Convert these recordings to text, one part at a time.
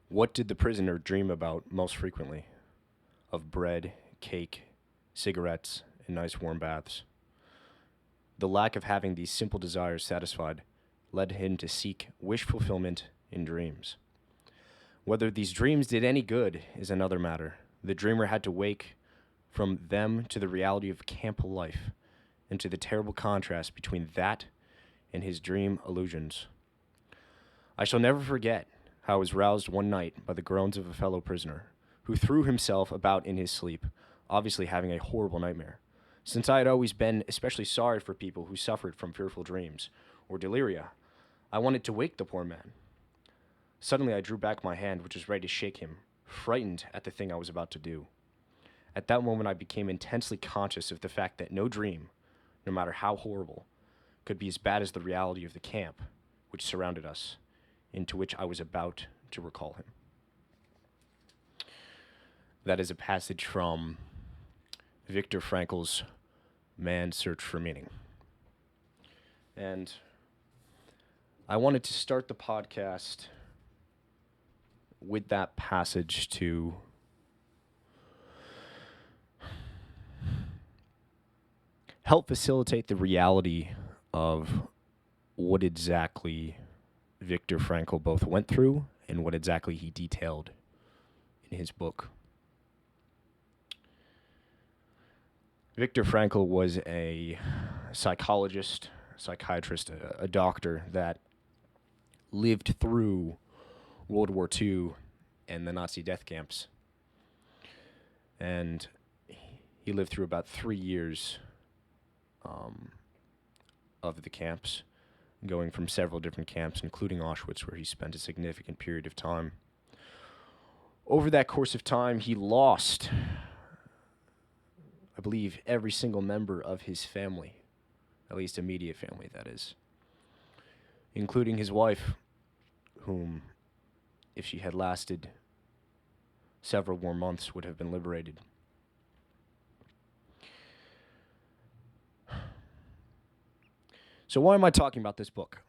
What did the prisoner dream about most frequently? Of bread, cake, cigarettes, and nice warm baths. The lack of having these simple desires satisfied led him to seek wish fulfillment in dreams. Whether these dreams did any good is another matter. The dreamer had to wake from them to the reality of camp life and to the terrible contrast between that and his dream illusions. I shall never forget how I was roused one night by the groans of a fellow prisoner who threw himself about in his sleep, obviously having a horrible nightmare. Since I had always been especially sorry for people who suffered from fearful dreams or deliria, I wanted to wake the poor man. Suddenly I drew back my hand, which was ready to shake him, frightened at the thing I was about to do. At that moment I became intensely conscious of the fact that no dream, no matter how horrible, could be as bad as the reality of the camp which surrounded us, into which I was about to recall him. That is a passage from Viktor Frankl's Man's Search for Meaning. And I wanted to start the podcast with that passage to help facilitate the reality of what exactly Viktor Frankl both went through and what exactly he detailed in his book. Viktor Frankl was a psychologist, psychiatrist, a doctor that lived through World War II and the Nazi death camps. And he lived through about 3 years of the camps, going from several different camps, including Auschwitz, where he spent a significant period of time. Over that course of time, he lost, I believe, every single member of his family, at least immediate family, that is, including his wife, whom, if she had lasted several more months, would have been liberated. So why am I talking about this book?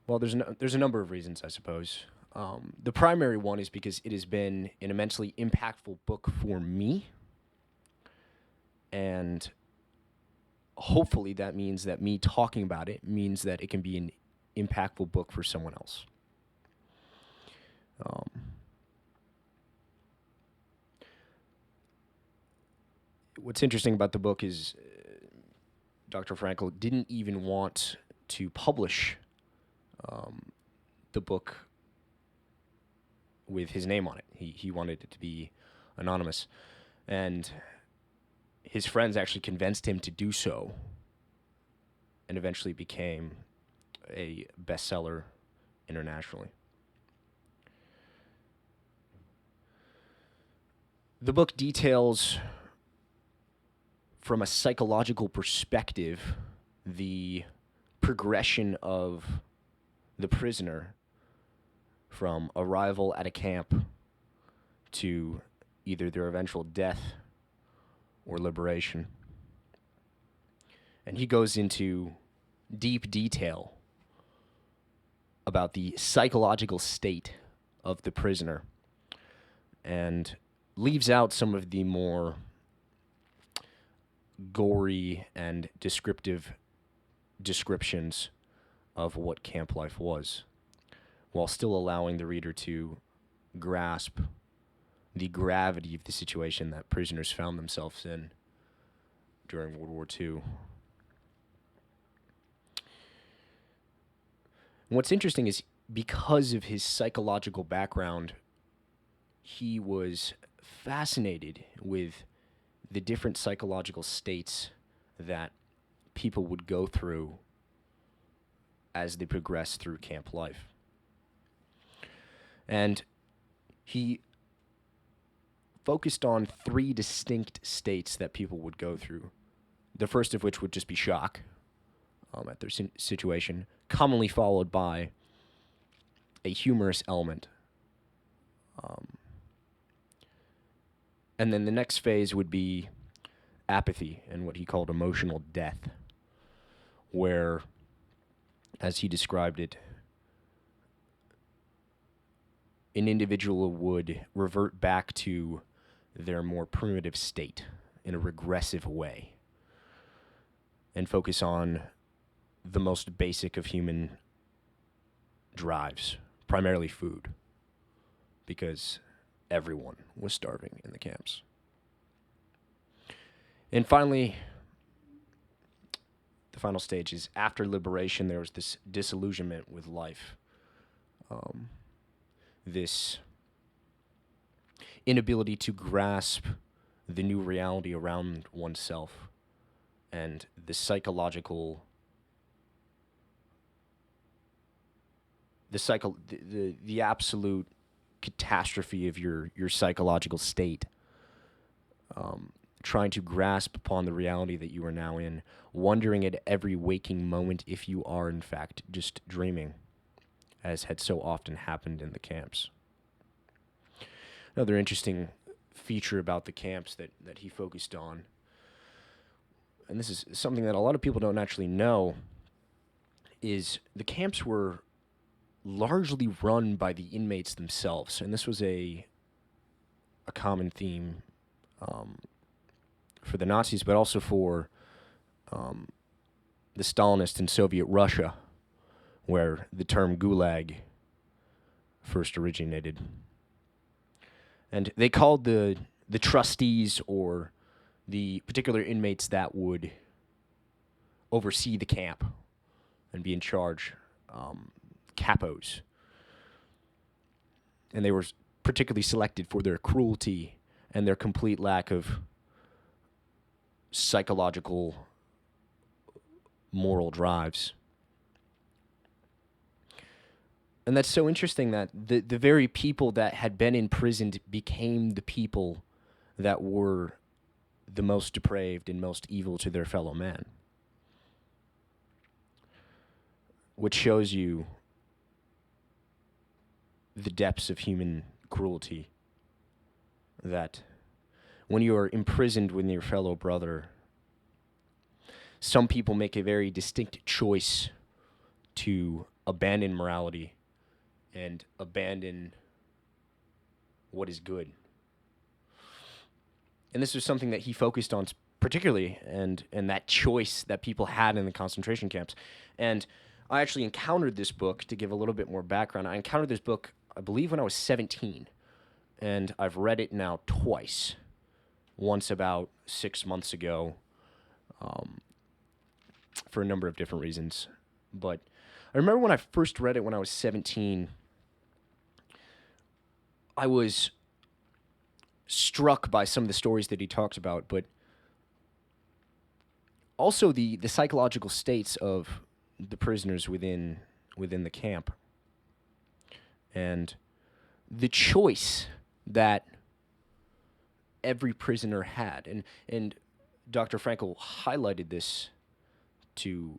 Well, there's a number of reasons, I suppose. The primary one is because it has been an immensely impactful book for me, and hopefully that means that me talking about it means that it can be an impactful book for someone else. What's interesting about the book is Dr. Frankl didn't even want to publish the book with his name on it. He wanted it to be anonymous. And his friends actually convinced him to do so, and eventually became a bestseller internationally. The book details, from a psychological perspective, the progression of the prisoner from arrival at a camp to either their eventual death or liberation. And he goes into deep detail about the psychological state of the prisoner and leaves out some of the more gory and descriptive descriptions of what camp life was, while still allowing the reader to grasp the gravity of the situation that prisoners found themselves in during World War II. And what's interesting is, because of his psychological background, he was fascinated with the different psychological states that people would go through as they progress through camp life. And he focused on 3 distinct states that people would go through. The first of which would just be shock at their situation, commonly followed by a humorous element. And then the next phase would be apathy and what he called emotional death, where, as he described it, an individual would revert back to their more primitive state in a regressive way and focus on the most basic of human drives, primarily food, because everyone was starving in the camps. And finally, the final stage is after liberation, there was this disillusionment with life. This inability to grasp the new reality around oneself and the psychological, the absolute catastrophe of your psychological state. Trying to grasp upon the reality that you are now in, wondering at every waking moment if you are in fact just dreaming, as had so often happened in the camps. Another interesting feature about the camps that he focused on, and this is something that a lot of people don't actually know, is the camps were largely run by the inmates themselves, and this was a common theme for the Nazis, but also for the Stalinist and Soviet Russia, where the term Gulag first originated. And they called the trustees or the particular inmates that would oversee the camp and be in charge, Capos. And they were particularly selected for their cruelty and their complete lack of psychological moral drives. And that's so interesting that the very people that had been imprisoned became the people that were the most depraved and most evil to their fellow men. Which shows you the depths of human cruelty, that when you are imprisoned with your fellow brother, some people make a very distinct choice to abandon morality and abandon what is good. And this was something that he focused on particularly, and that choice that people had in the concentration camps. And I actually encountered this book, to give a little bit more background. I encountered this book, I believe, when I was 17, and I've read it now twice. Once about 6 months ago, for a number of different reasons. But I remember when I first read it when I was 17, I was struck by some of the stories that he talks about, but also the psychological states of the prisoners within the camp, and the choice that every prisoner had. And Dr. Frankl highlighted this to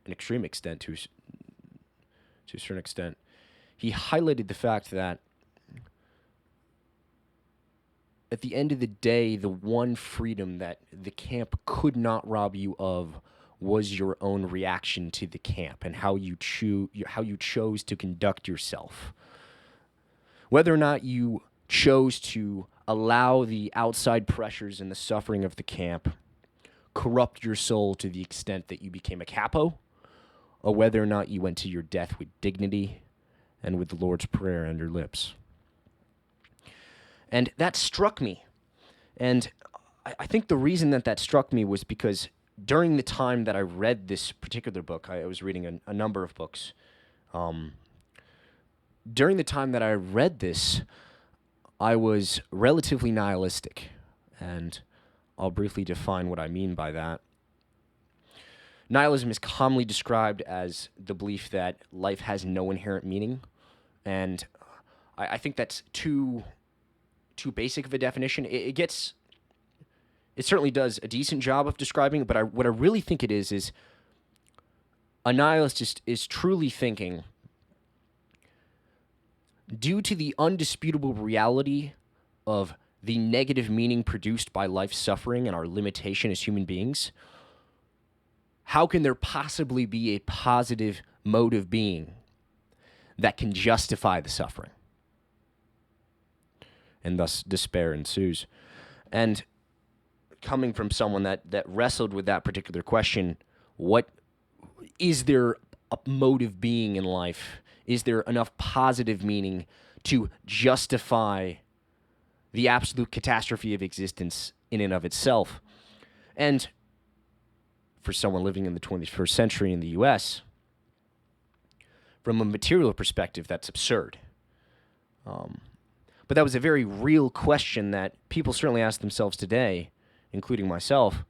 an extreme extent, to a certain extent. He highlighted the fact that at the end of the day, the one freedom that the camp could not rob you of was your own reaction to the camp and how you chose to conduct yourself. Whether or not you chose to allow the outside pressures and the suffering of the camp corrupt your soul to the extent that you became a capo, or whether or not you went to your death with dignity and with the Lord's Prayer on your lips. And that struck me. And I think the reason that struck me was because during the time that I read this particular book, I was reading a number of books. During the time that I read this, I was relatively nihilistic. And I'll briefly define what I mean by that. Nihilism is commonly described as the belief that life has no inherent meaning. And I think that's too basic of a definition. It certainly does a decent job of describing it, but what I really think it is a nihilist is truly thinking, due to the undisputable reality of the negative meaning produced by life's suffering and our limitation as human beings, how can there possibly be a positive mode of being that can justify the suffering. And thus despair ensues. And coming from someone that wrestled with that particular question, what is there a motive being in life? Is there enough positive meaning to justify the absolute catastrophe of existence in and of itself? And for someone living in the 21st century in the US, from a material perspective, that's absurd. But that was a very real question that people certainly ask themselves today, including myself,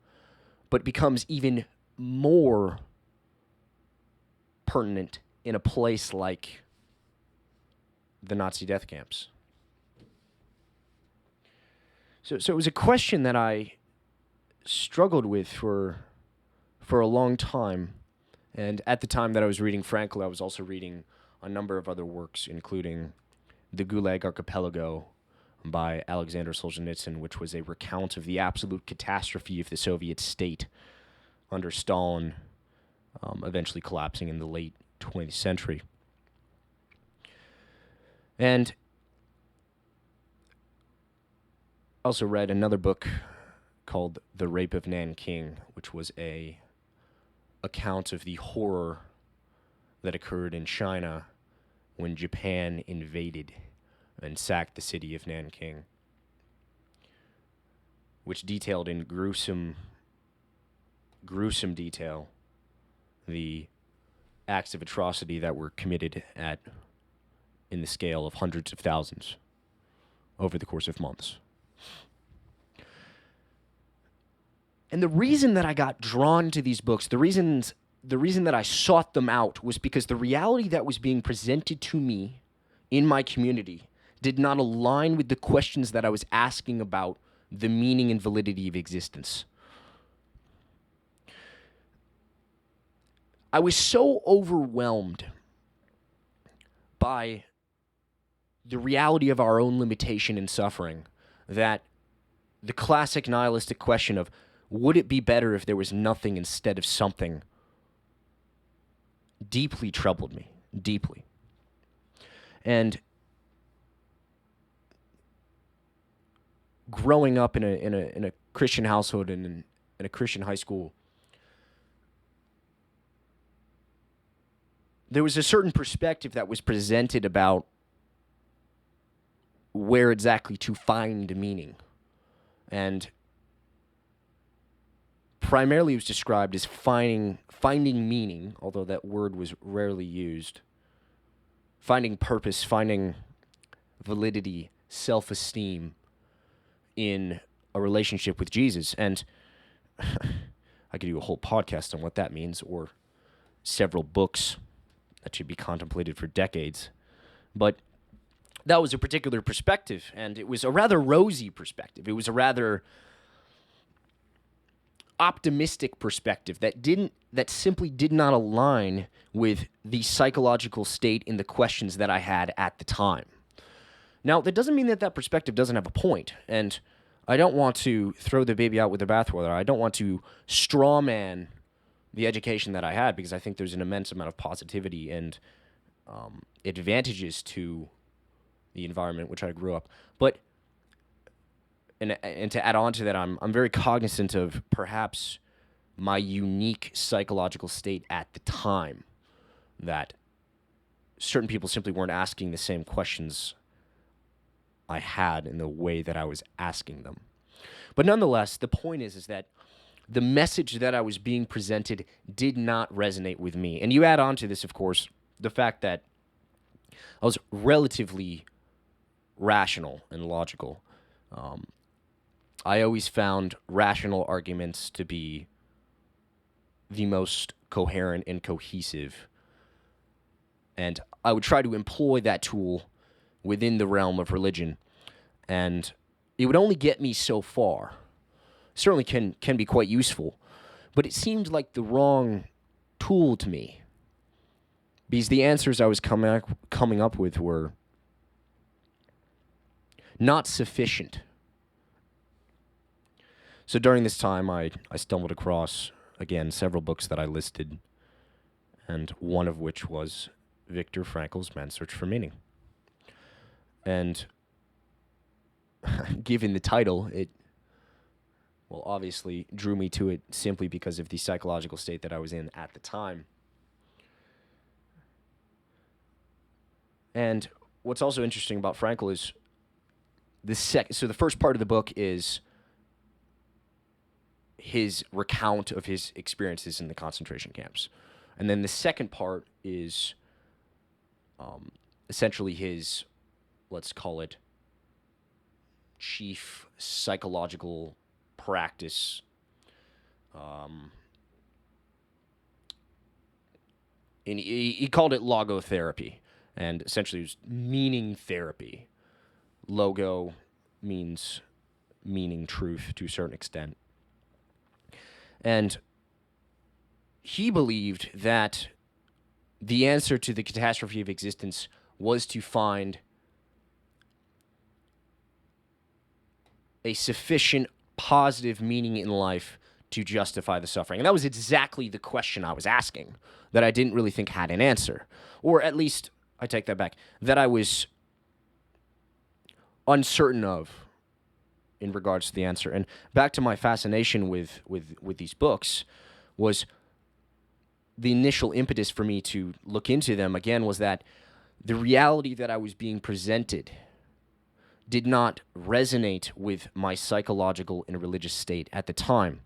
but becomes even more pertinent in a place like the Nazi death camps. So it was a question that I struggled with for a long time. And at the time that I was reading Frankl, I was also reading a number of other works, including The Gulag Archipelago by Alexander Solzhenitsyn, which was a recount of the absolute catastrophe of the Soviet state under Stalin, eventually collapsing in the late 20th century. And I also read another book called The Rape of Nanking, which was a account of the horror that occurred in China when Japan invaded and sacked the city of Nanking, which detailed in gruesome detail the acts of atrocity that were committed in the scale of hundreds of thousands over the course of months. And the reason that I got drawn to these books, the reason that I sought them out, was because the reality that was being presented to me in my community did not align with the questions that I was asking about the meaning and validity of existence. I was so overwhelmed by the reality of our own limitation and suffering that the classic nihilistic question of, would it be better if there was nothing instead of something, deeply troubled me, deeply. And growing up in a Christian household and in a Christian high school, there was a certain perspective that was presented about where exactly to find meaning. And primarily it was described as finding meaning, although that word was rarely used. Finding purpose, finding validity, self-esteem in a relationship with Jesus. And I could do a whole podcast on what that means, or several books that should be contemplated for decades. But that was a particular perspective, and it was a rather rosy perspective. It was a rather optimistic perspective that simply did not align with the psychological state in the questions that I had at the time. Now, that doesn't mean that perspective doesn't have a point, and I don't want to throw the baby out with the bathwater. I don't want to strawman the education that I had, because I think there's an immense amount of positivity and advantages to the environment which I grew up. But and to add on to that, I'm very cognizant of perhaps my unique psychological state at the time, that certain people simply weren't asking the same questions I had in the way that I was asking them. But nonetheless, the point is that the message that I was being presented did not resonate with me. And you add on to this, of course, the fact that I was relatively rational and logical. I always found rational arguments to be the most coherent and cohesive. And I would try to employ that tool within the realm of religion. And it would only get me so far. Certainly can be quite useful. But it seemed like the wrong tool to me, because the answers I was coming up with were not sufficient. So during this time, I stumbled across, again, several books that I listed, and one of which was Viktor Frankl's Man's Search for Meaning. And given the title, it, well, obviously drew me to it simply because of the psychological state that I was in at the time. And what's also interesting about Frankl is so the first part of the book is his recount of his experiences in the concentration camps. And then the second part is essentially his, let's call it, chief psychological practice. And he called it logotherapy. And essentially it was meaning therapy. Logo means meaning, truth, to a certain extent. And he believed that the answer to the catastrophe of existence was to find a sufficient positive meaning in life to justify the suffering. And that was exactly the question I was asking, that I didn't really think had an answer. Or at least, I take that back, that I was uncertain of in regards to the answer. And back to my fascination with these books was the initial impetus for me to look into them again was that the reality that I was being presented did not resonate with my psychological and religious state at the time.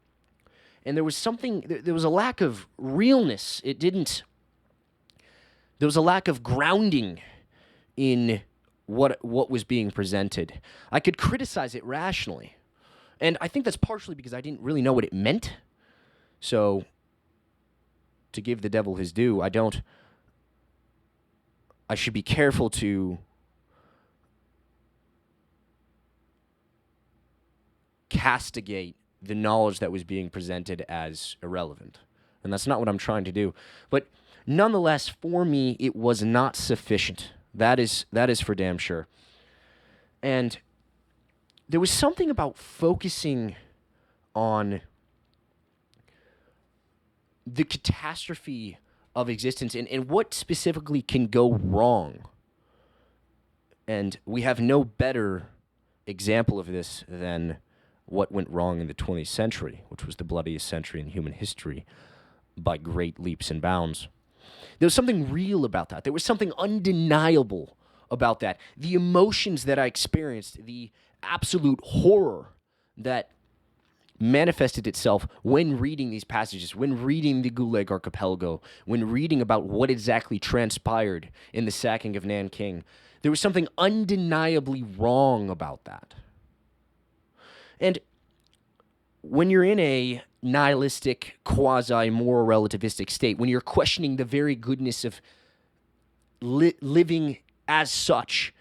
And there was a lack of realness. There was a lack of grounding in what was being presented. I could criticize it rationally. And I think that's partially because I didn't really know what it meant. So, to give the devil his due, I should be careful to castigate the knowledge that was being presented as irrelevant. And that's not what I'm trying to do. But nonetheless, for me, it was not sufficient. That is for damn sure. And there was something about focusing on the catastrophe of existence and what specifically can go wrong. And we have no better example of this than what went wrong in the 20th century, which was the bloodiest century in human history by great leaps and bounds. There was something real about that. There was something undeniable about that. The emotions that I experienced, the absolute horror that manifested itself when reading these passages, when reading the Gulag Archipelago, when reading about what exactly transpired in the sacking of Nanking. There was something undeniably wrong about that. And when you're in a nihilistic, quasi-moral relativistic state, when you're questioning the very goodness of living as such,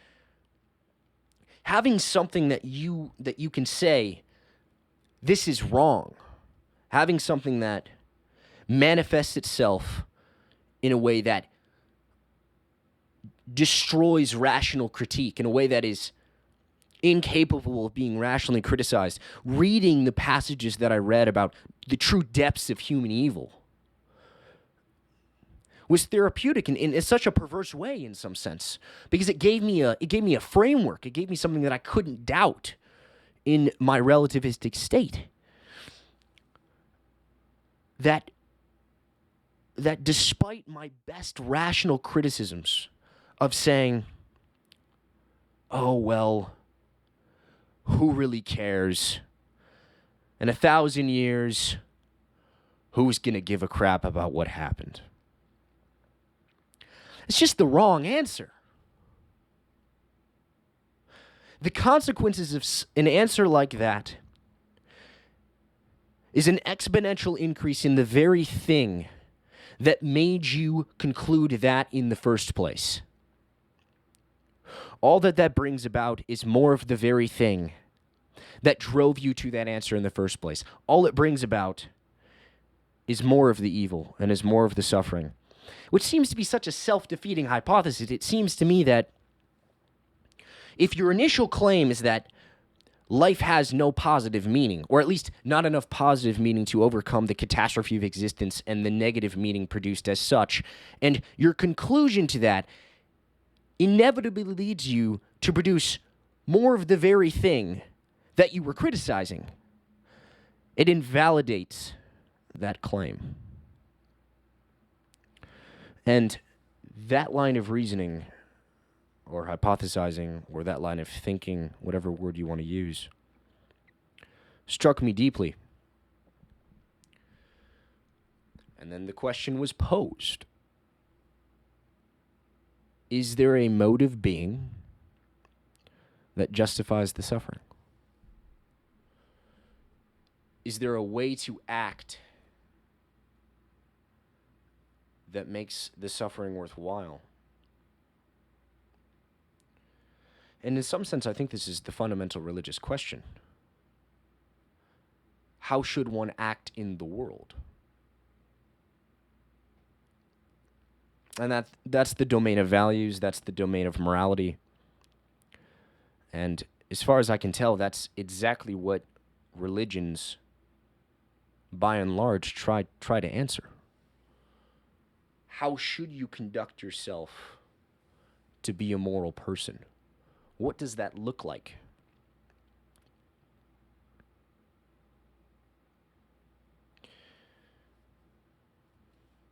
having something that you can say, this is wrong, having something that manifests itself in a way that destroys rational critique, in a way that is incapable of being rationally criticized, reading the passages that I read about the true depths of human evil was therapeutic in such a perverse way in some sense, because it gave me a framework. It gave me something that I couldn't doubt in my relativistic state. That despite my best rational criticisms of saying, oh, well, who really cares? In 1,000 years, who's going to give a crap about what happened? It's just the wrong answer. The consequences of an answer like that is an exponential increase in the very thing that made you conclude that in the first place. All that brings about is more of the very thing that drove you to that answer in the first place. All it brings about is more of the evil and is more of the suffering, which seems to be such a self-defeating hypothesis. It seems to me that if your initial claim is that life has no positive meaning, or at least not enough positive meaning to overcome the catastrophe of existence and the negative meaning produced as such. And your conclusion to that inevitably leads you to produce more of the very thing that you were criticizing. It invalidates that claim. And that line of reasoning, or hypothesizing, or that line of thinking, whatever word you want to use, struck me deeply. And then the question was posed. Is there a mode of being that justifies the suffering? Is there a way to act that makes the suffering worthwhile? And in some sense, I think this is the fundamental religious question. How should one act in the world? And that's the domain of values, that's the domain of morality. And as far as I can tell, that's exactly what religions, by and large, try to answer. How should you conduct yourself to be a moral person? What does that look like?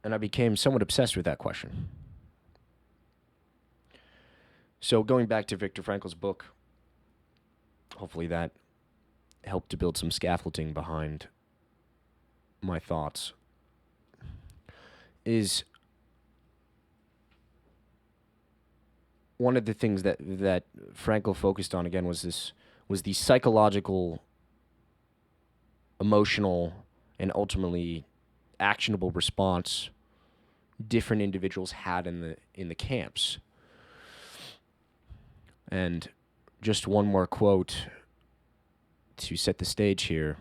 And I became somewhat obsessed with that question. So going back to Viktor Frankl's book, hopefully that helped to build some scaffolding behind my thoughts, is one of the things that Frankl focused on again was the psychological, emotional, and ultimately actionable response different individuals had in the camps. And just one more quote to set the stage here.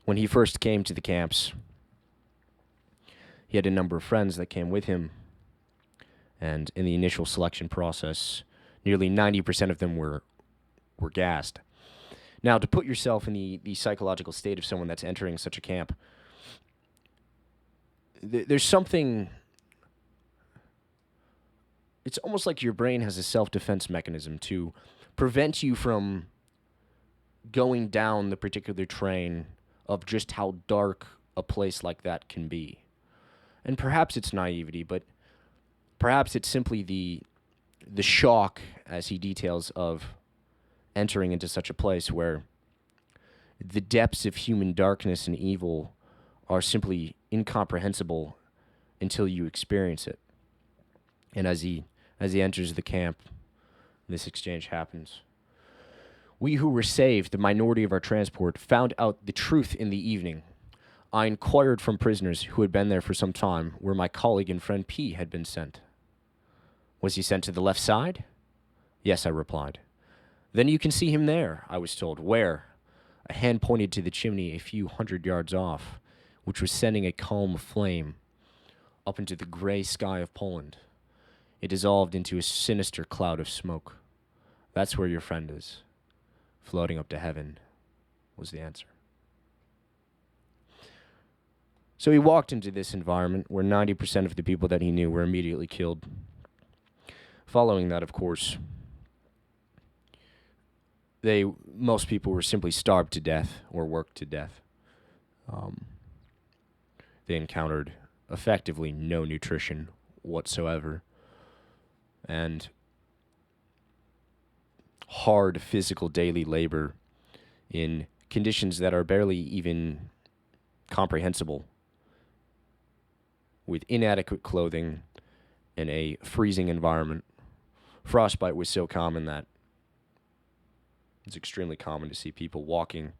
When he first came to the camps, he had a number of friends that came with him. And in the initial selection process, nearly 90% of them were gassed. Now, to put yourself in the psychological state of someone that's entering such a camp, there's something... It's almost like your brain has a self-defense mechanism to prevent you from going down the particular train of just how dark a place like that can be. And perhaps it's naivety, but perhaps it's simply the shock, as he details, of entering into such a place where the depths of human darkness and evil are simply incomprehensible until you experience it. And as he enters the camp, this exchange happens. We who were saved, the minority of our transport, found out the truth in the evening. I inquired from prisoners who had been there for some time where my colleague and friend P had been sent. Was he sent to the left side? Yes, I replied. Then you can see him there, I was told. Where? A hand pointed to the chimney a few 100 yards off, which was sending a column of flame up into the gray sky of Poland. It dissolved into a sinister cloud of smoke. That's where your friend is. Floating up to heaven, was the answer. So he walked into this environment where 90% of the people that he knew were immediately killed. Following that, of course, most people were simply starved to death or worked to death. They encountered effectively no nutrition whatsoever, and hard physical daily labor in conditions that are barely even comprehensible, with inadequate clothing in a freezing environment. Frostbite was so common that it's extremely common to see people walking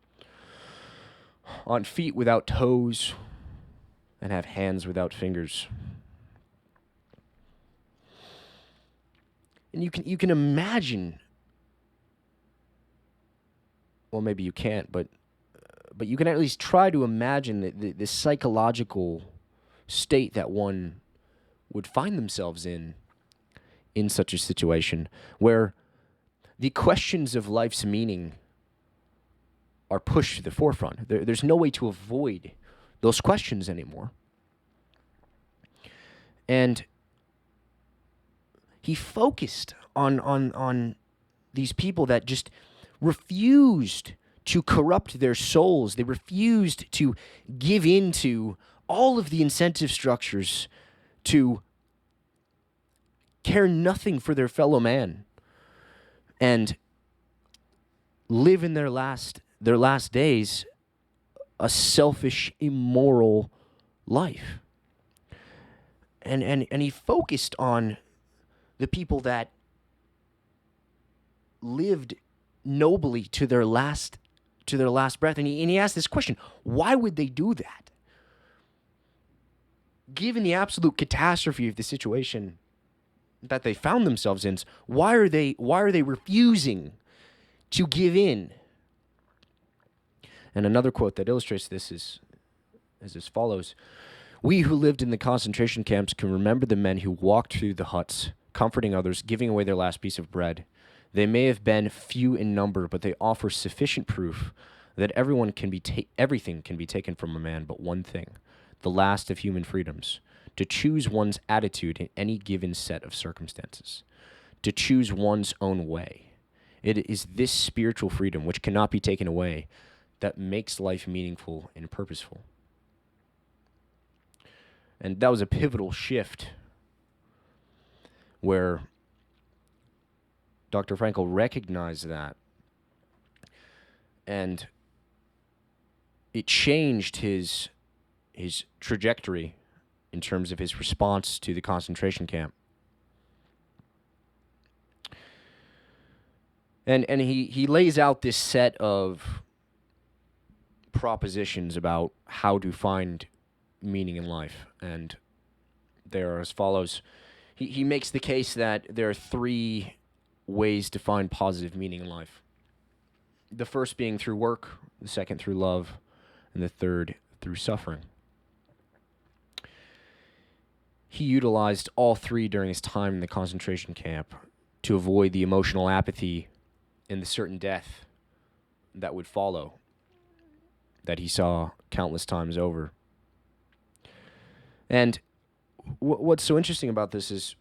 on feet without toes and have hands without fingers. And you can imagine, well, maybe you can't, but you can at least try to imagine the psychological state that one would find themselves in such a situation, where the questions of life's meaning are pushed to the forefront. There's no way to avoid those questions anymore. And he focused on these people that just refused to corrupt their souls. They refused to give in to all of the incentive structures to care nothing for their fellow man and live in their last days a selfish, immoral life. And he focused on the people that lived nobly to their last breath. And he asked this question: why would they do that? Given the absolute catastrophe of the situation that they found themselves in, why are they refusing to give in? And another quote that illustrates this is as follows: "We who lived in the concentration camps can remember the men who walked through the huts, comforting others, giving away their last piece of bread. They may have been few in number, but they offer sufficient proof that everything can be taken from a man but one thing, the last of human freedoms, to choose one's attitude in any given set of circumstances, to choose one's own way. It is this spiritual freedom, which cannot be taken away, that makes life meaningful and purposeful." And that was a pivotal shift where Dr. Frankl recognized that, and it changed his trajectory in terms of his response to the concentration camp. And he lays out this set of propositions about how to find meaning in life, and they are as follows. He makes the case that there are three ways to find positive meaning in life. The first being through work, the second through love, and the third through suffering. He utilized all three during his time in the concentration camp to avoid the emotional apathy and the certain death that would follow, that he saw countless times over. And what's so interesting about this is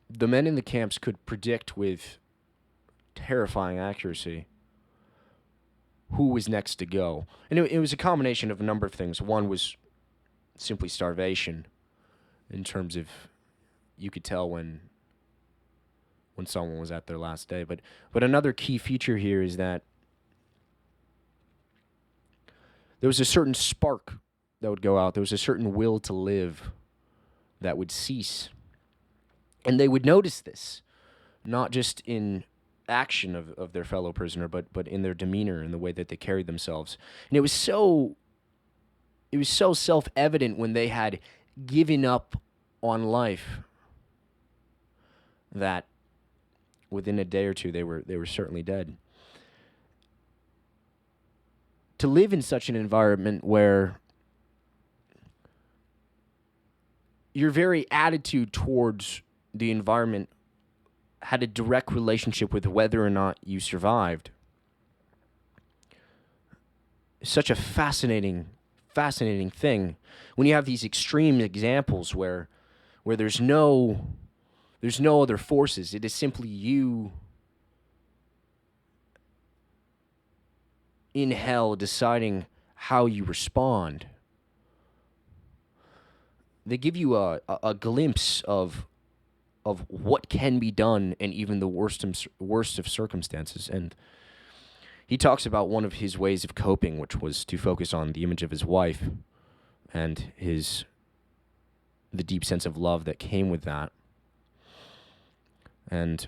the men in the camps could predict with terrifying accuracy who was next to go. And it was a combination of a number of things. One was simply starvation, in terms of you could tell when someone was at their last day. But another key feature here is that there was a certain spark that would go out. There was a certain will to live that would cease. And they would notice this, not just in action of their fellow prisoner, but in their demeanor, in the way that they carried themselves. And it was so self-evident when they had given up on life that within a day or two they were certainly dead. To live in such an environment where your very attitude towards the environment had a direct relationship with whether or not you survived, such a fascinating thing when you have these extreme examples where there's no other forces. It is simply you in hell deciding how you respond. They give you a glimpse of what can be done in even the worst of circumstances. And he talks about one of his ways of coping, which was to focus on the image of his wife and the deep sense of love that came with that. And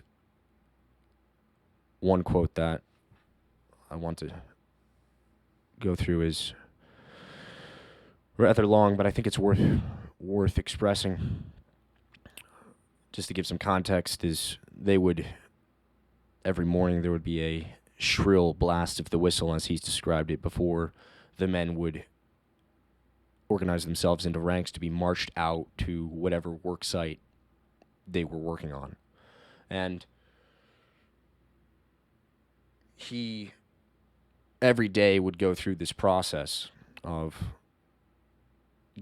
one quote that I want to go through is rather long, but I think it's worth expressing. Just to give some context, is every morning there would be a shrill blast of the whistle, as he's described it, before the men would organize themselves into ranks to be marched out to whatever work site they were working on. And he every day would go through this process of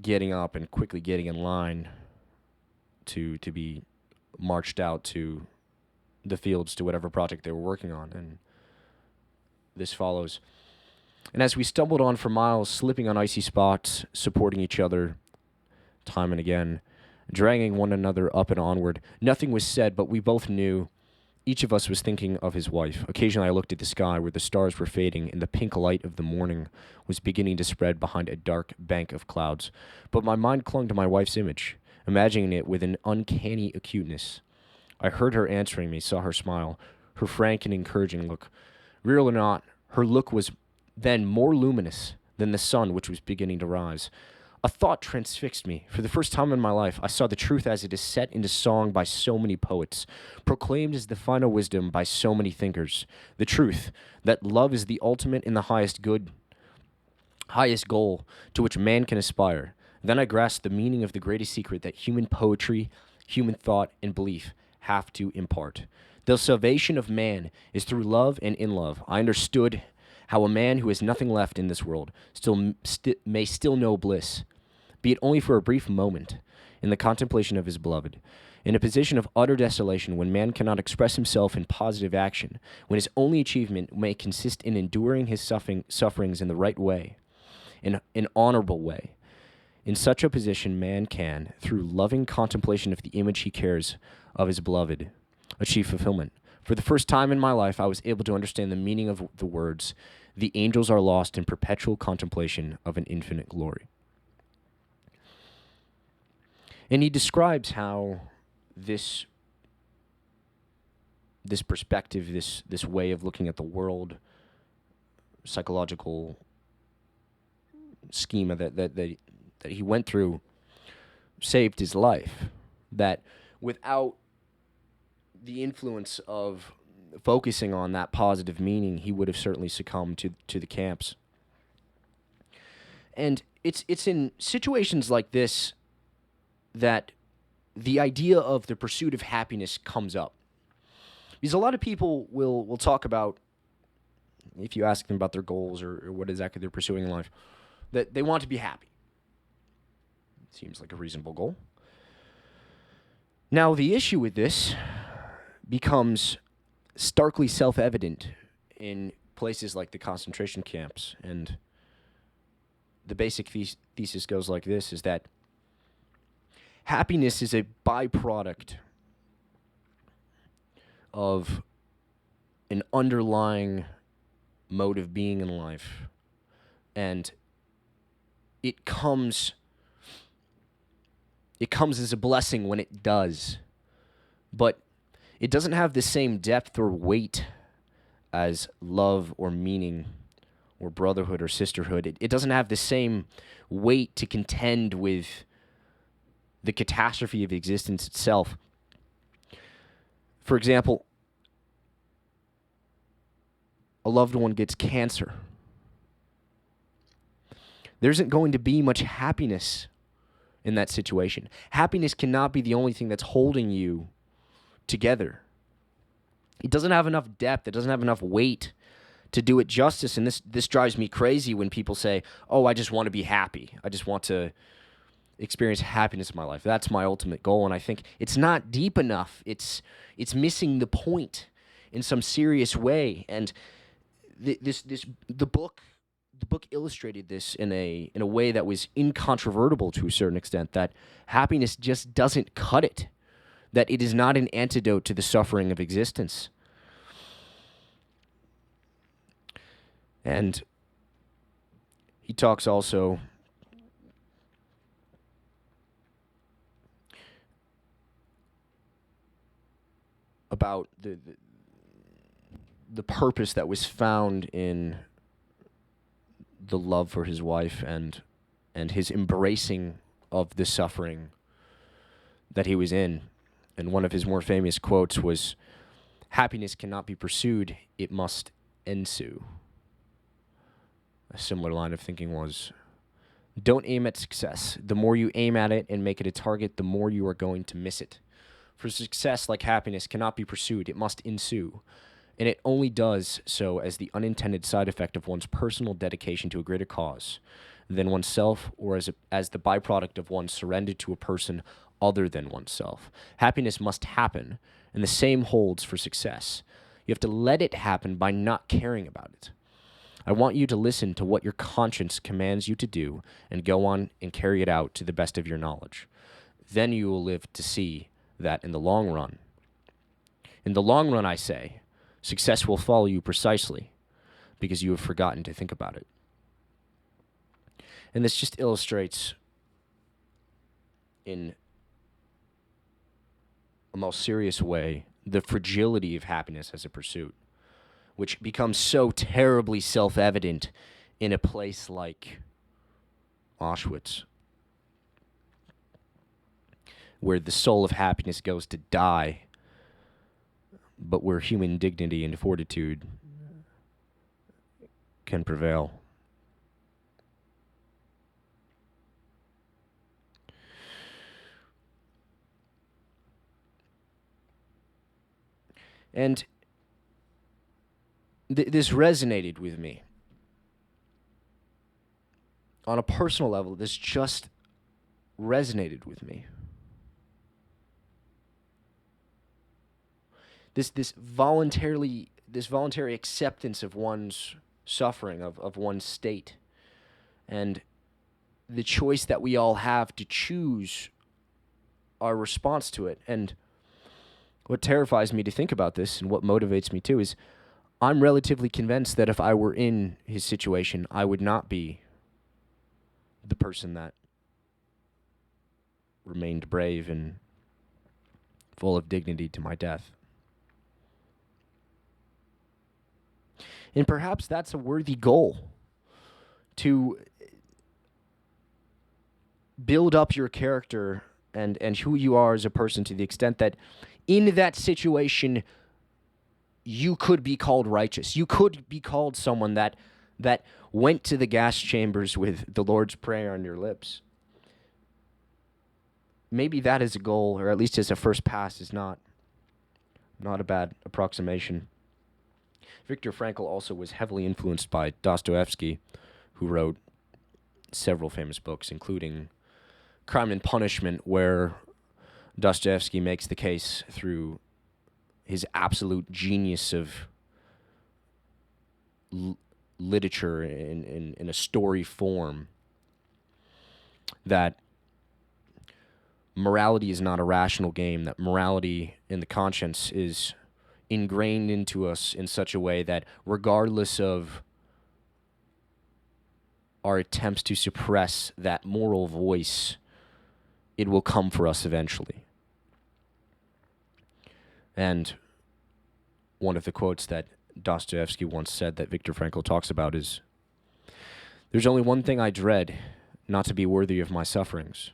getting up and quickly getting in line to be marched out to the fields to whatever project they were working on. And this follows. And as we stumbled on for miles, slipping on icy spots, supporting each other time and again, dragging one another up and onward, nothing was said, but we both knew each of us was thinking of his wife. Occasionally I looked at the sky where the stars were fading and the pink light of the morning was beginning to spread behind a dark bank of clouds. But my mind clung to my wife's image, imagining it with an uncanny acuteness. I heard her answering me, saw her smile, her frank and encouraging look. Real or not, her look was then more luminous than the sun which was beginning to rise. A thought transfixed me. For the first time in my life, I saw the truth as it is set into song by so many poets, proclaimed as the final wisdom by so many thinkers. The truth that love is the ultimate and the highest good, highest goal to which man can aspire. Then I grasped the meaning of the greatest secret that human poetry, human thought, and belief have to impart. The salvation of man is through love and in love. I understood how a man who has nothing left in this world may still know bliss, be it only for a brief moment, in the contemplation of his beloved. In a position of utter desolation, when man cannot express himself in positive action, when his only achievement may consist in enduring his sufferings in the right way, in an honorable way, in such a position man can, through loving contemplation of the image he cares of his beloved, achieve fulfillment. For the first time in my life, I was able to understand the meaning of the words, "The angels are lost in perpetual contemplation of an infinite glory." And he describes how this perspective, this way of looking at the world, psychological schema that he went through, saved his life. That without the influence of focusing on that positive meaning, he would have certainly succumbed to the camps. And it's in situations like this that the idea of the pursuit of happiness comes up. Because a lot of people will talk about, if you ask them about their goals or what exactly they're pursuing in life, that they want to be happy. Seems like a reasonable goal. Now, the issue with this becomes starkly self-evident in places like the concentration camps. And the basic thesis goes like this, is that happiness is a byproduct of an underlying mode of being in life. And it comes as a blessing when it does. But it doesn't have the same depth or weight as love or meaning or brotherhood or sisterhood. It doesn't have the same weight to contend with the catastrophe of existence itself. For example, a loved one gets cancer. There isn't going to be much happiness in that situation. Happiness cannot be the only thing that's holding you together. It doesn't have enough depth. It doesn't have enough weight to do it justice. And this drives me crazy when people say, "Oh, I just want to be happy. I just want to experience happiness in my life. That's my ultimate goal." And I think it's not deep enough. It's missing the point in some serious way. And the book illustrated this in a way that was incontrovertible to a certain extent, that happiness just doesn't cut it, that it is not an antidote to the suffering of existence. And he talks also about the purpose that was found in the love for his wife and his embracing of the suffering that he was in. And one of his more famous quotes was, "Happiness cannot be pursued, it must ensue." A similar line of thinking was, don't aim at success. The more you aim at it and make it a target, the more you are going to miss it. For success, like happiness, cannot be pursued, it must ensue. and it only does so as the unintended side effect of one's personal dedication to a greater cause than oneself, or as the byproduct of one's surrender to a person other than oneself. Happiness must happen, and the same holds for success. You have to let it happen by not caring about it. I want you to listen to what your conscience commands you to do and go on and carry it out to the best of your knowledge. Then you will live to see that in the long run. In the long run, I say, success will follow you precisely because you have forgotten to think about it. And this just illustrates in a most serious way the fragility of happiness as a pursuit, which becomes so terribly self-evident in a place like Auschwitz, where the soul of happiness goes to die, but where human dignity and fortitude can prevail. And this resonated with me. On a personal level, this just resonated with me. This voluntary acceptance of one's suffering, of one's state, and the choice that we all have to choose our response to it. And what terrifies me to think about this, and what motivates me too, is I'm relatively convinced that if I were in his situation, I would not be the person that remained brave and full of dignity to my death. And perhaps that's a worthy goal, to build up your character and who you are as a person to the extent that in that situation you could be called righteous. You could be called someone that went to the gas chambers with the Lord's Prayer on your lips. Maybe that is a goal, or at least as a first pass, is not a bad approximation. Viktor Frankl also was heavily influenced by Dostoevsky, who wrote several famous books, including Crime and Punishment, where Dostoevsky makes the case through his absolute genius of literature in a story form that morality is not a rational game, that morality in the conscience is ingrained into us in such a way that regardless of our attempts to suppress that moral voice, it will come for us eventually. And one of the quotes that Dostoevsky once said that Viktor Frankl talks about is, "There's only one thing I dread, not to be worthy of my sufferings."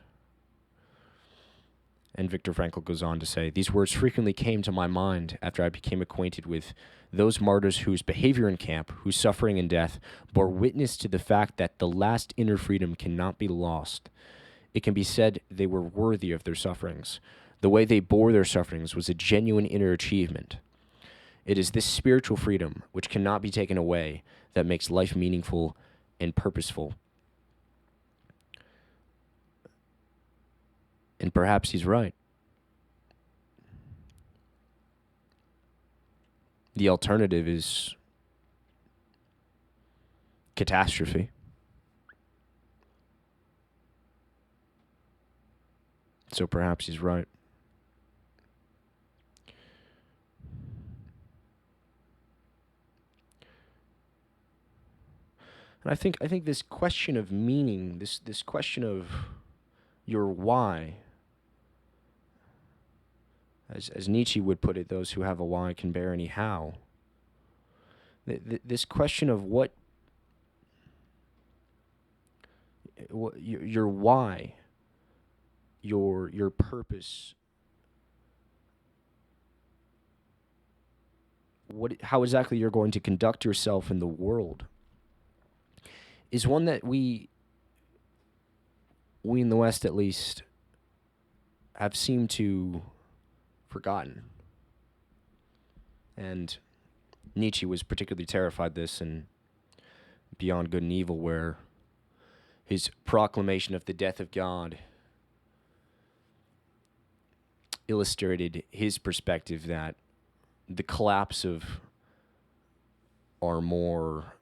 And Viktor Frankl goes on to say, "These words frequently came to my mind after I became acquainted with those martyrs whose behavior in camp, whose suffering and death, bore witness to the fact that the last inner freedom cannot be lost. It can be said they were worthy of their sufferings. The way they bore their sufferings was a genuine inner achievement. It is this spiritual freedom, which cannot be taken away, that makes life meaningful and purposeful." And perhaps he's right. The alternative is catastrophe. So perhaps he's right. And I think this question of meaning, this question of your why, as Nietzsche would put it, those who have a why can bear any how. This question of what your why, your purpose, how exactly you're going to conduct yourself in the world, is one that we in the West at least have seemed to forgotten. And Nietzsche was particularly terrified this in Beyond Good and Evil, where his proclamation of the death of God illustrated his perspective that the collapse of our more,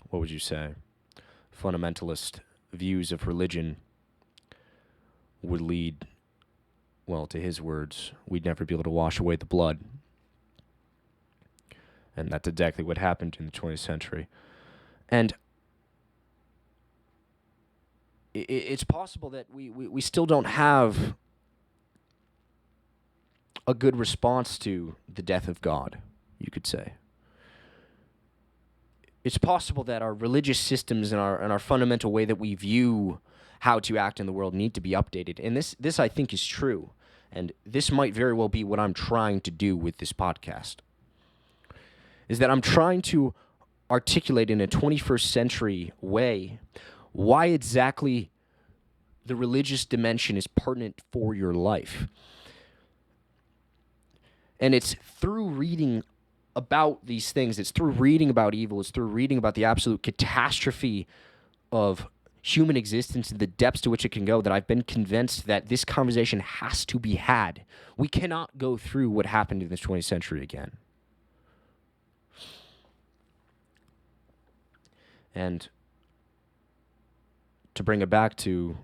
what would you say, fundamentalist views of religion would lead, well, to his words, we'd never be able to wash away the blood. And that's exactly what happened in the 20th century. And it's possible that we still don't have a good response to the death of God, you could say. It's possible that our religious systems and our fundamental way that we view how to act in the world need to be updated. And this I think is true. And this might very well be what I'm trying to do with this podcast, is that I'm trying to articulate in a 21st century way why exactly the religious dimension is pertinent for your life. And it's through reading about these things, it's through reading about evil, it's through reading about the absolute catastrophe of human existence and the depths to which it can go that I've been convinced that this conversation has to be had. We cannot go through what happened in the 20th century again. And to bring it back to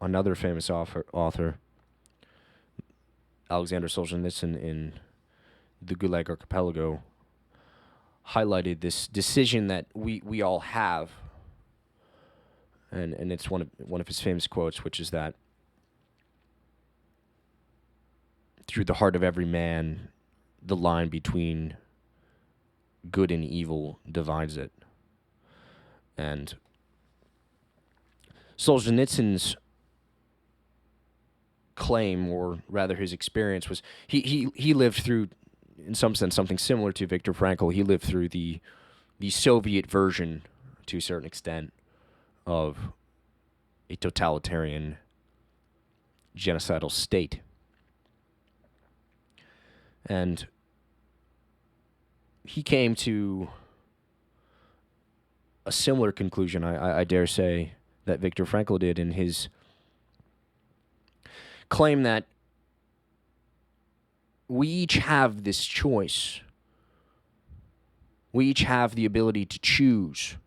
another famous author, Alexander Solzhenitsyn in the Gulag Archipelago, highlighted this decision that we all have, and it's one of his famous quotes, which is that through the heart of every man, the line between good and evil divides it. And Solzhenitsyn's claim, or rather his experience, was he lived through, in some sense, something similar to Viktor Frankl. He lived through the Soviet version, to a certain extent, of a totalitarian genocidal state. And he came to a similar conclusion, I dare say, that Viktor Frankl did in his claim that we each have this choice. We each have the ability to choose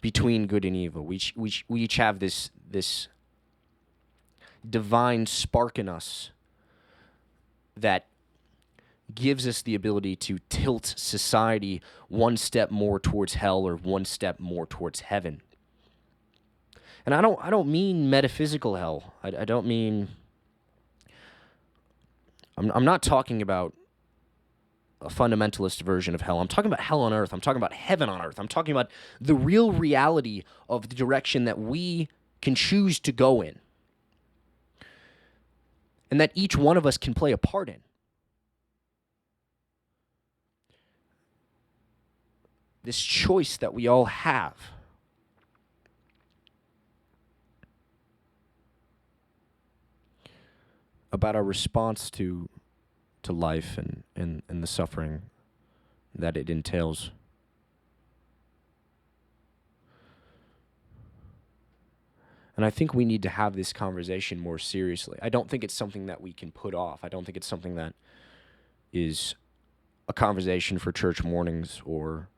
between good and evil. We each have this divine spark in us that gives us the ability to tilt society one step more towards hell or one step more towards heaven. And I don't mean metaphysical hell. I don't mean... I'm not talking about a fundamentalist version of hell. I'm talking about hell on earth. I'm talking about heaven on earth. I'm talking about the real reality of the direction that we can choose to go in, and that each one of us can play a part in. This choice that we all have. About our response to life and the suffering that it entails. And I think we need to have this conversation more seriously. I don't think it's something that we can put off. I don't think it's something that is a conversation for church mornings or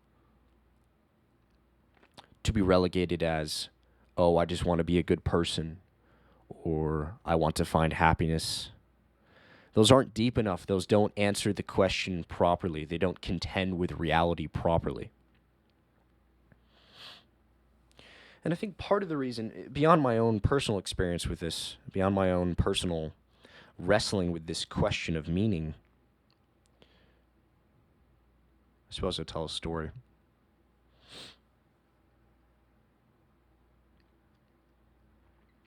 to be relegated as, oh, I just want to be a good person, or I want to find happiness. Those aren't deep enough. Those don't answer the question properly. They don't contend with reality properly. And I think part of the reason, beyond my own personal experience with this, beyond my own personal wrestling with this question of meaning, I suppose I'll tell a story.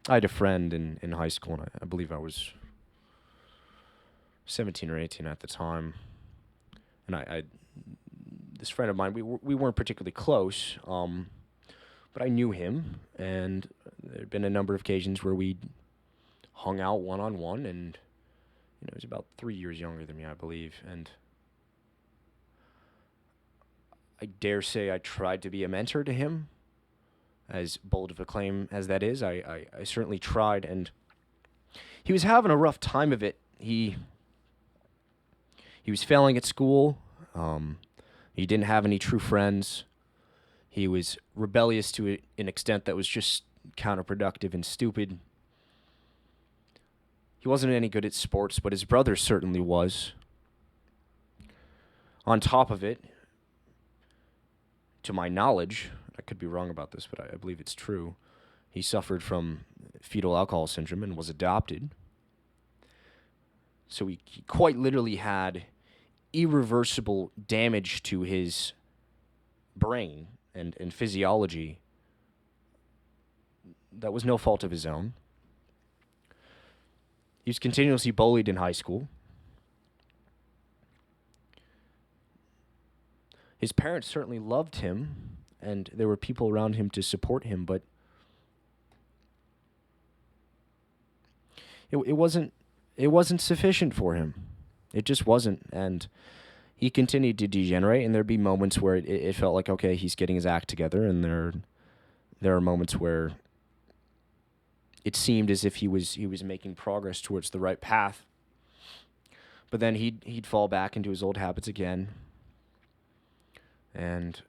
I had a friend in high school, and I believe I was 17 or 18 at the time. And this friend of mine, we weren't particularly close, but I knew him, and there had been a number of occasions where we hung out one-on-one, and He was about 3 years younger than me, I believe, and I dare say I tried to be a mentor to him. As bold of a claim as that is, I certainly tried, and he was having a rough time of it. He was failing at school. He didn't have any true friends. He was rebellious to an extent that was just counterproductive and stupid. He wasn't any good at sports, but his brother certainly was. On top of it, to my knowledge, I could be wrong about this, but I believe it's true, he suffered from fetal alcohol syndrome and was adopted. So he quite literally had irreversible damage to his brain and physiology that was no fault of his own. He was continuously bullied in high school. His parents certainly loved him, and there were people around him to support him, but it wasn't sufficient for him. It just wasn't, and he continued to degenerate, and there'd be moments where it felt like, okay, he's getting his act together, and there are moments where it seemed as if he was making progress towards the right path. But then he'd fall back into his old habits again. And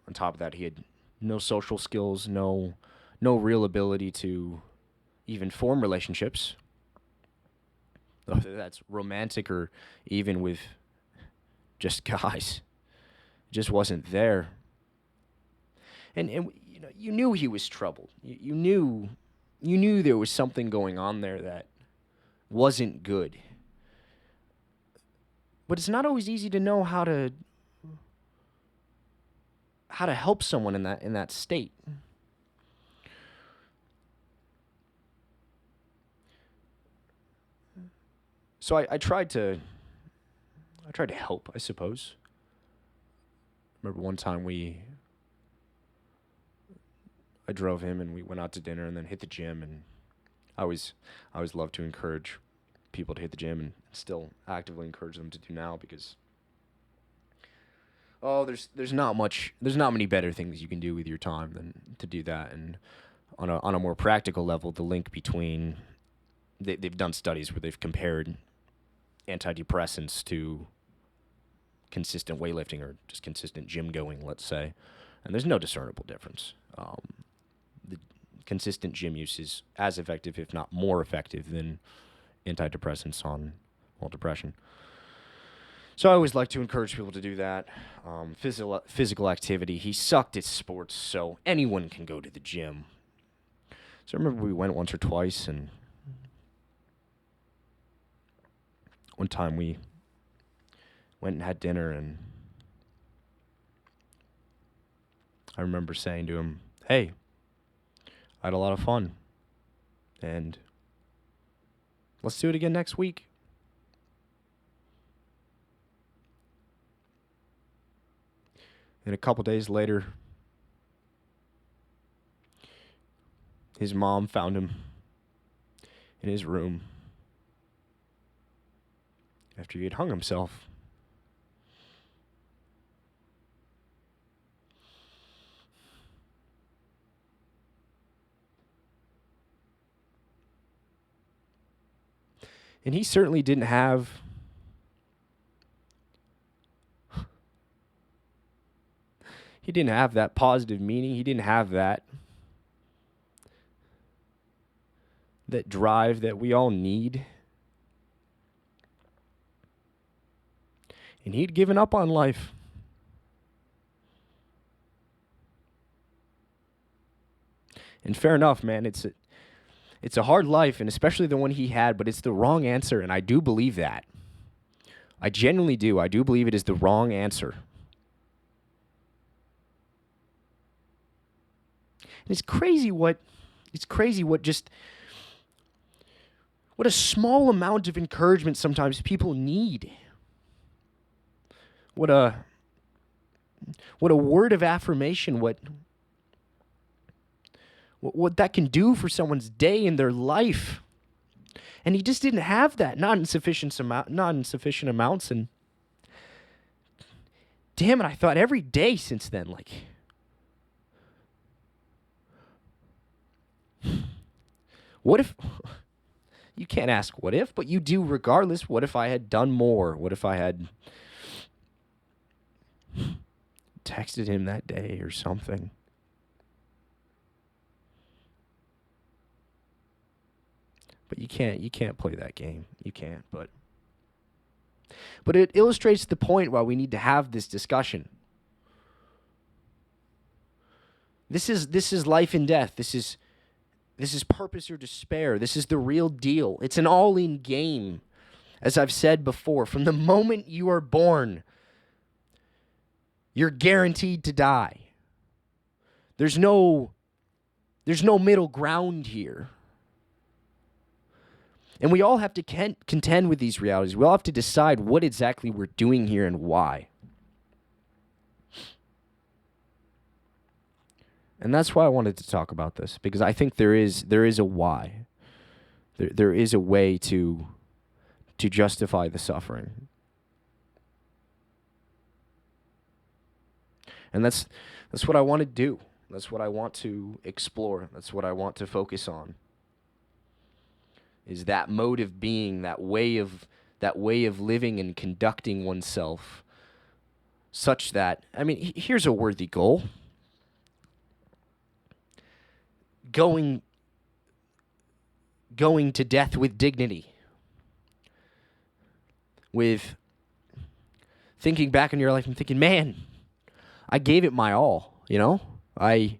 on top of that, he had no social skills, no real ability to even form relationships. Whether that's romantic or even with just guys. It just wasn't there. And you knew he was troubled. You knew there was something going on there that wasn't good. But it's not always easy to know how to help someone in that state. So I tried to help, I suppose. I remember one time I drove him and we went out to dinner and then hit the gym, and I always love to encourage people to hit the gym, and still actively encourage them to do now, because there's not many better things you can do with your time than to do that. And on a more practical level, the link between they've done studies where they've compared antidepressants to consistent weightlifting or just consistent gym going, let's say, and there's no discernible difference. The consistent gym use is as effective, if not more effective, than antidepressants on depression. So I always like to encourage people to do that. Physical activity. He sucked at sports, so anyone can go to the gym. So I remember we went once or twice, and one time we went and had dinner, and I remember saying to him, "Hey, I had a lot of fun, and let's do it again next week." And a couple days later, his mom found him in his room after he had hung himself. And he certainly didn't have that positive meaning. He didn't have that drive that we all need. And he'd given up on life. And fair enough, man. It's a hard life, and especially the one he had, but it's the wrong answer, and I do believe that. I genuinely do. I do believe it is the wrong answer. And it's crazy what a small amount of encouragement sometimes people need. What a word of affirmation, what that can do for someone's day and their life. And he just didn't have that, not in sufficient amounts. And damn it, I thought every day since then, like, what if, you can't ask what if, but you do regardless. What if I had done more? What if I had texted him that day or something? But you can't play that game. You can't, but it illustrates the point why we need to have this discussion. This is life and death. This is purpose or despair. This is the real deal. It's an all-in game. As I've said before, from the moment you are born, you're guaranteed to die. There's no middle ground here. And we all have to contend with these realities. We all have to decide what exactly we're doing here and why. And that's why I wanted to talk about this, because I think there is a why. There is a way to justify the suffering. And that's what I want to do. That's what I want to explore. That's what I want to focus on. Is that mode of being, that way of living and conducting oneself, such that, I mean, here's a worthy goal. Going to death with dignity. With thinking back on your life and thinking, man, I gave it my all, you know? I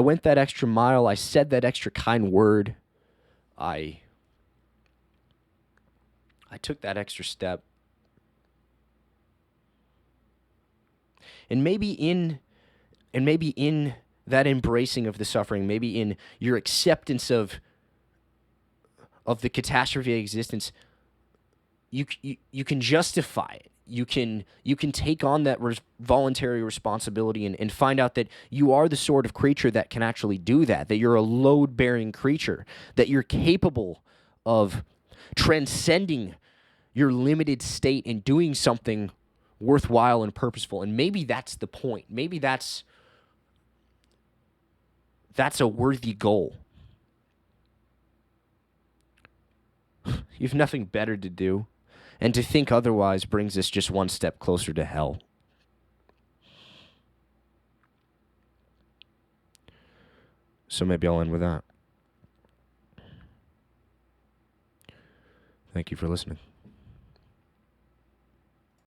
went that extra mile. I said that extra kind word. I took that extra step. And maybe in that embracing of the suffering, maybe in your acceptance of the catastrophe of existence, you can justify it. You can take on that voluntary responsibility and find out that you are the sort of creature that can actually do that you're a load-bearing creature, that you're capable of transcending your limited state and doing something worthwhile and purposeful. And maybe that's the point. Maybe that's a worthy goal. You've nothing better to do. And to think otherwise brings us just one step closer to hell. So maybe I'll end with that. Thank you for listening.